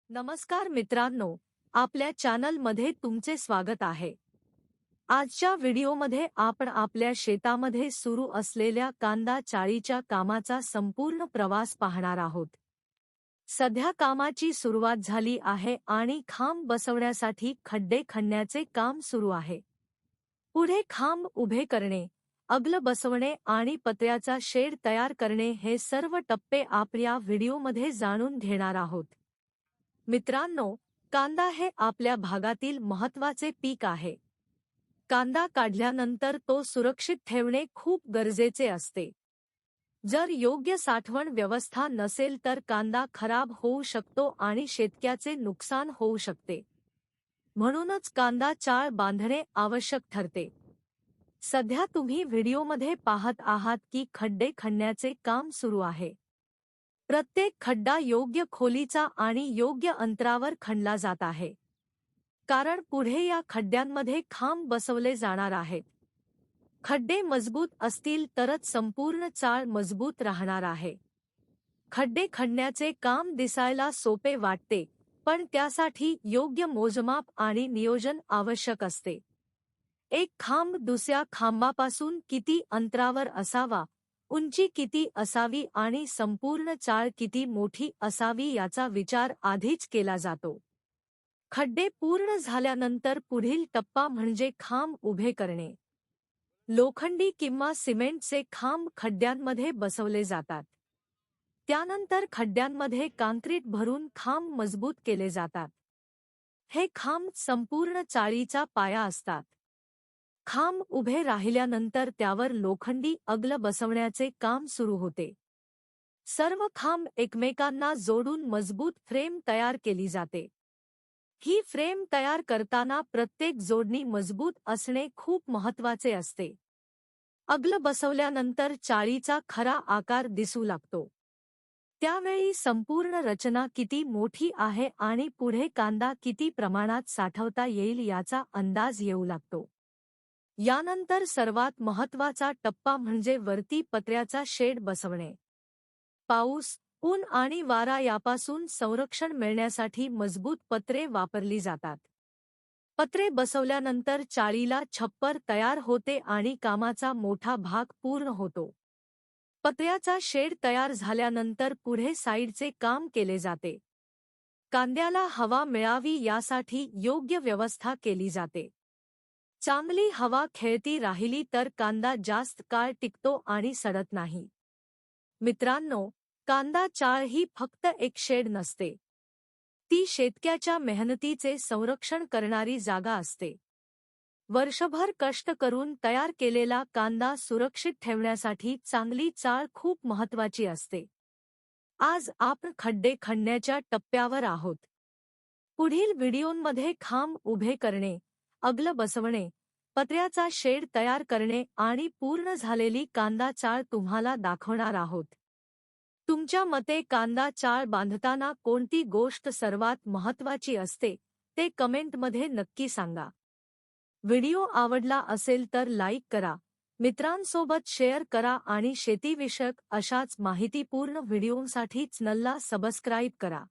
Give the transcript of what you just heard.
नमस्कार मित्रांनो, आपल्या चॅनलमध्ये तुमचे स्वागत आहे। आजच्या व्हिडिओमध्ये आपण आपल्या शेतामध्ये सुरू असलेल्या कांदा चाळीच्या कामाचा संपूर्ण प्रवास पाहणार आहोत। सध्या कामाची सुरुवात झाली आहे आणि खांब बसवण्यासाठी खड्डे खणण्याचे काम सुरू आहे। पुढे खांब उभे करणे, अगल बसवणे आणि पत्र्याचा शेड तयार करणे हे सर्व टप्पे आपण या व्हिडिओमध्ये जाणून घेणार आहोत। मित्रांनो, कांदा हे आपल्या भागातील महत्त्वाचे पीक आहे। कांदा काढल्यानंतर तो सुरक्षित ठेवणे खूप गरजेचे असते। जर योग्य साठवण व्यवस्था नसेल तर कांदा खराब होऊ शकतो आणि शेतकऱ्याचे नुकसान होऊ शकते। म्हणूनच कांदा चाळ बांधणे आवश्यक ठरते। सध्या तुम्ही व्हिडिओमध्ये पाहत आहात की खड्डे खणण्याचे काम सुरू आहे। प्रत्येक खड्डा योग्य खोलीचा आणि योग्य अंतरावर खणला जात आहे, कारण पुढे या खड्ड्यांमध्ये खांब बसवले जाणार आहेत। खड्डे मजबूत असतील तरच संपूर्ण चाळ मजबूत राहणार आहे। खड्डे खणण्याचे काम दिसायला सोपे वाटते, पण त्यासाठी योग्य मोजमाप आणि नियोजन आवश्यक असते। एक खांब दुसऱ्या खांबापासून किती अंतरावर असावा, उंची किती असावी आणि संपूर्ण चाळ किती मोठी असावी याचा विचार आधीच केला जातो। खड्डे पूर्ण झाल्यानंतर पुढील टप्पा म्हणजे खांब उभे करणे। लोखंडी किंवा सिमेंटचे खांब खड्ड्यांमध्ये बसवले जातात। त्यानंतर खड्ड्यांमध्ये काँक्रीट भरून खांब मजबूत केले जातात। हे खांब संपूर्ण चाळीचा पाया असतात। खांब उभे राहिल्यानंतर त्यावर लोखंडी अगल बसवण्याचे काम सुरू होते। सर्व खांब एकमेकांना जोडून मजबूत फ्रेम तयार केली जाते। ही फ्रेम तयार करताना प्रत्येक जोडणी मजबूत असणे खूप महत्त्वाचे असते। अगल बसवल्यानंतर चाळीचा खरा आकार दिसू लागतो। त्यावेळी संपूर्ण रचना किती मोठी आहे आणि पुढे कांदा किती प्रमाणात साठवता येईल याचा अंदाज येऊ लागतो। यानंतर सर्वात महत्त्वाचा टप्पा म्हणजे वरती पत्र्याचा शेड बसवणे। पाऊस, ऊन आणि वारा यापासून संरक्षण मिळण्यासाठी मजबूत पत्रे वापरली जातात। पत्रे बसवल्यानंतर चाळीला छप्पर तयार होते आणि कामाचा मोठा भाग पूर्ण होतो। पत्र्याचा शेड तयार झाल्यानंतर पुढे साईडचे काम केले जाते। कांद्याला हवा मिळावी यासाठी योग्य व्यवस्था केली जाते। चांगली हवा खेळती राहिली तर कांदा जास्त काळ टिकतो आणि सडत नाही। मित्रांनो, कांदा चाळ ही फक्त एक शेड नसते। ती शेतकऱ्याच्या मेहनतीचे संरक्षण करणारी जागा असते। वर्षभर कष्ट करून तयार केलेला कांदा सुरक्षित ठेवण्यासाठी चांगली चाळ खूप महत्त्वाची असते। आज आपण खड्डे खणण्याच्या टप्प्यावर आहोत। पुढील व्हिडिओमध्ये खांब उभे करणे, अगल बसवणे, पत्र्याचा शेड तयार करणे आणि पूर्ण झालेली कांदा चाळ तुम्हाला दाखवणार आहोत। तुमच्या मते कांदा चाळ बांधताना कोणती गोष्ट सर्वात महत्त्वाची असते ते कमेंटमध्ये नक्की सांगा। व्हिडिओ आवडला असेल तर लाईक करा, मित्रांसोबत शेअर करा आणि शेतीविषयक अशाच माहितीपूर्ण व्हिडिओंसाठी चॅनलला सबस्क्राईब करा।